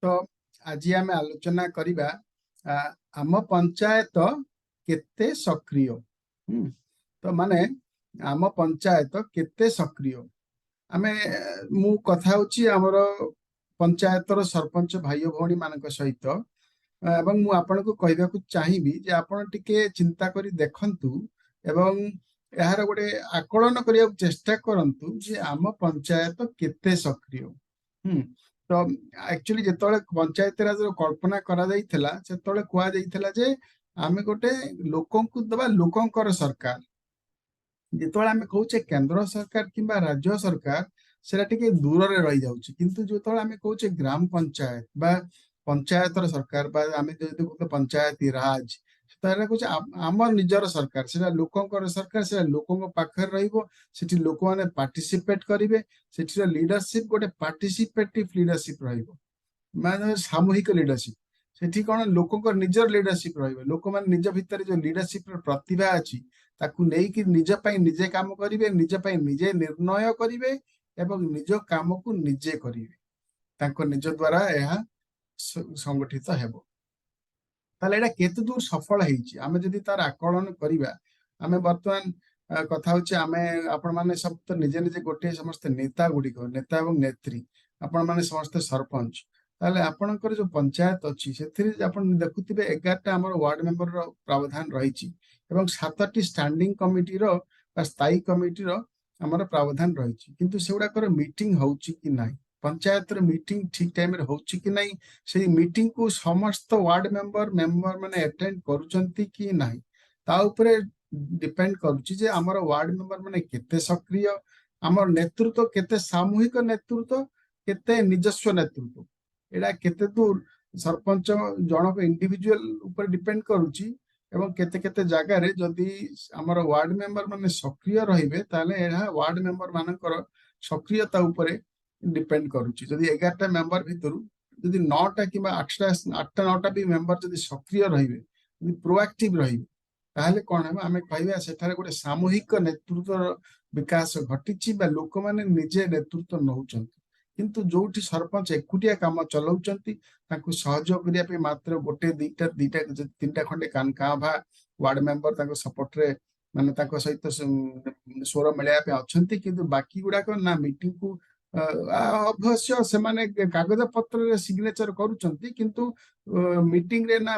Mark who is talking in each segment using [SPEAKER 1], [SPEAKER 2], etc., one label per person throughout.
[SPEAKER 1] तो आज आम आलोचना करवा आम पंचायत केते सक्रिय। तो माने आम पंचायत केते सक्रिय आमे मु कथा होची हमर पंचायतर सरपंच भाई भौणी मानक सहित एवं मु आपन को कहबा को चाहिबी जे आपन टिके चिंता करी देखंतु एवं यार गोटे आकलन करिया चेष्टा करंतु जे आम पंचायत केते सक्रिय। तो एक्चुअली जेतोले पंचायत राज कल्पना करा जाइथिला सेतोले कुआ जाइथिला जे आमे गोटे लोकन को दबा लोकंकर सरकार। जेतोले आमे कहूचे केंद्र सरकार किंबा राज्य सरकार सेटा टिके दूर रे रहि जाउची, किंतु जेतोले आमे कहूचे ग्राम पंचायत बा पंचायतर सरकार बा आमे जदि कहूचे पंचायती राज तारा कहूचे आम निजर सरकार सेटा लोकंकर सरकार सेटा लोकंक पाखर रहिबो। सेठी लोक माने पार्टिसिपेट करिवे, सेठी लीडरशिप गोटे पार्टिसिपेटिव लीडरशिप रहिबो माने सामूहिक लीडरशिप। सेठी कोन लोकंक निजर लीडरशिप रहिबो, लोक माने निज भितर जो लीडरशिप प्रतिभा अछि ताकू नै कि निज पई निजे काम करिवे, निज पई निजे निर्णय करिवे एवं निज काम को निजे करिवे, ताको निज द्वारा यह संगठित हेबो। ताले एटा केते दूर सफल हेछि आमे जदि तार आकलन करिवा। आमे वर्तमान कथा होछि आमे आपण माने सब तो निजे निजे गोटे समस्त नेता गुडिको नेता एवं नेत्री आपण माने समस्त सरपंच ताले आपणकर जो पंचायत अछि सेथिरे आपण देखुथिबे 11टा हमर वार्ड मेंबर रो प्रावधान रहिछि एवं 7टी स्टैंडिंग कमिटी रो बा स्थायी कमिटी रो हमर प्रावधान रहिछि, किंतु सेउडाकर मीटिंग होछि कि नाही, पंचायत रो मीटिंग ठीक टाइम रे होछि कि नाही, से मीटिंग को समस्त वार्ड मेंबर माने अटेंड करूचंती कि नाही ता उपरे डिपेंड करूची जे हमर वार्ड मेंबर माने केते सक्रिय, हमर नेतृत्व केते सामूहिक नेतृत्व केते निजस्व नेतृत्व एडा केते दूर सरपंच जनक इंडिविजुअल ऊपर डिपेंड करूची एवं केते केते जगह रे जदि हमर वार्ड मेंबर माने सक्रिय रहिबे ताले एहा वार्ड मेंबर मानकर सक्रियता ऊपर डिपेंड करूची। जदि 11टा मेंबर भितरु जदि 9टा किबा 8टा 9टा भी मेंबर जदि सक्रिय रहिबे, जदि प्रोएक्टिव रहिबे ताहले कोन हम आमे कहबा सेठारे गोटे सामूहिक नेतृत्व विकास घटिची बा लोक माने निजे नेतृत्व नउचंती, किंतु जोठी सरपंच एकुटिया काम चलाउचंती ताकू सहयोग करिया पे मात्र गोटे दुईटा तीनटा खंडे कान भा वार्ड मेंबर ताको सपोर्ट रे माने ताको सहित स्वर मिलाया पे अछंती, किंतु बाकी गुडा को ना मीटिंग को अवश्य से माने कागज पत्र रे सिग्नेचर करूचंती, किंतु मीटिंग रे ना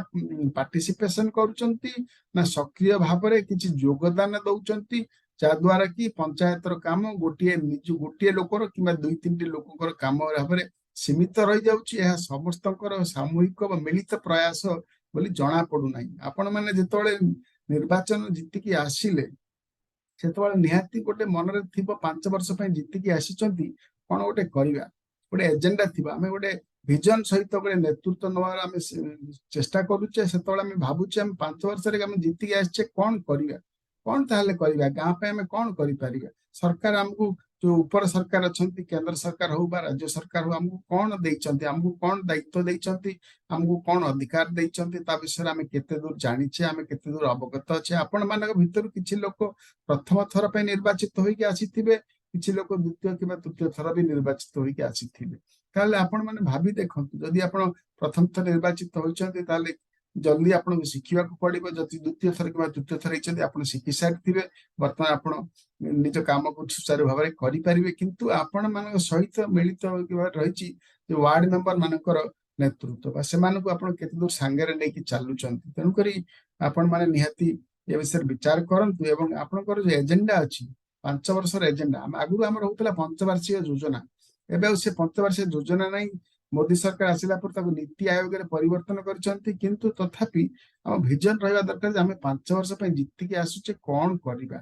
[SPEAKER 1] पार्टिसिपेशन करूचंती ना सक्रिय भाव रे किछि योगदान दउचंती, जा द्वारा कि पंचायतर काम गोटे लोकर किंबा दुई तीन लोकर काम भाव सीमित रही जाउची। यह समस्तकर सामूहिक व मिलित प्रयास बोली जना पडु नाही। आपण माने जेतोळे निर्वाचन जीतिकी आसिले सेतोळे निहाती गोटे मनरे थिबो 5 वर्ष पय जीतिकी आसीचंती कोन गोटे करिवा, गोटे एजेंडा थिबा, आमे गोटे विजन सहित गोटे नेतृत्व नवार आमे चेष्टा करूचे। सेतोळे आमे भाबुचे आमे 5 वर्ष रे आमे जीतिकी आछे कोन करिवा, कोन ताहले करिवा, गां पे आमे कोन करि परिबा। सरकार हमकु जो ऊपर सरकार अछंती केंद्र सरकार हो बा राज्य सरकार हो हमकु कोन दैचंती, हमकु कोन दायित्व दैचंती, हमकु कोन अधिकार दैचंती ता विषय आमे केते दूर जानिछे, आमे केते दूर अवगत अछि। आपण मानक भितर किछि लोक प्रथम थर पे निर्वाचित होई के आसीथिबे, किछि लोक द्वितीय किबा तृतीय थर भी निर्वाचित होई के आसीथिबे। ताले आपण माने भाबी देखंतु जदि आपण प्रथम थर निर्वाचित होइचंती ताले जल्दी आपन शिखिबा को पड़िबो, जति द्वितीय थर किबा तृतीय थर इचंदी आपन शिखि सारिथिबे, वर्तमान आपन निज काम को सुचारू भाव करि परिबे। किंतु आपण मानक सहित मिलित किबा रहिची जे वार्ड मेंबर मानकर नेतृत्व बा सेमान को आपण केते दूर सांगे रे लेकी चालुचंती, तेनु करी आपण माने निहाती ए विषय विचार करंतु एवं आपनकर जो एजेंडा अछि 5 वर्ष रे एजेंडा आगु हमर होतला 5 वार्षिक योजना, एबे से 5 वार्षिक योजना नै मोदी सरकार आसिला पर ताको नीति आयोग रे परिवर्तन करछंती, किंतु तथापि हम विजन रहबा दरकार जे हमें 5 वर्ष पय जीति के आसुचे कोन करिबा,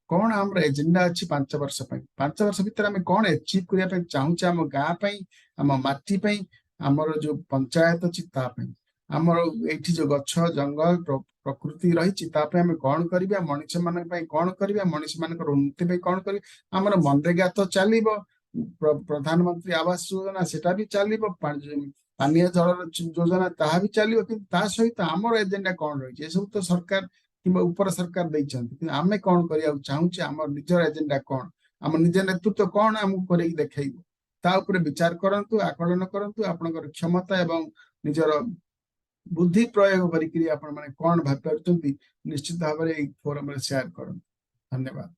[SPEAKER 1] कोन हमर एजेंडा अछि 5 वर्ष पय, 5 वर्ष भीतर हमें कोन अचीव करिया पय चाहूचे हम गां पय, हम माटी पय, हमर जो पंचायत अछि ता पय, हमर एठी जो गछ जंगल प्रकृति रहिछि ता पय हमें कोन करिबा, मनुष्य मानक पय कोन करिबा, मनुष्य मानक उन्नति पय कोन करिबा। हमर मनरेगा तो चलिबो, प्रधानमंत्री आवास योजना सेटा भी चलिबो, पानीय जल योजना ताहा भी चलिबो, कि ता सहित हमर एजेंडा कोन रहिछि ए सब तो सरकार किंबा ऊपर सरकार दैछंती, कि आमे कोन करिया चाहूचे, हमर निजर एजेंडा कोन, हमर निज नेतृत्व कोन हमकु करै देखैबो। ता उपरे विचार करंतु आकलन करंतु आपनकर क्षमता एवं निजर बुद्धि प्रयोग करिकरी आपण माने कोन भाबि पारुचंती निश्चित भाबरे ए फोरम रे शेयर करंतु। धन्यवाद।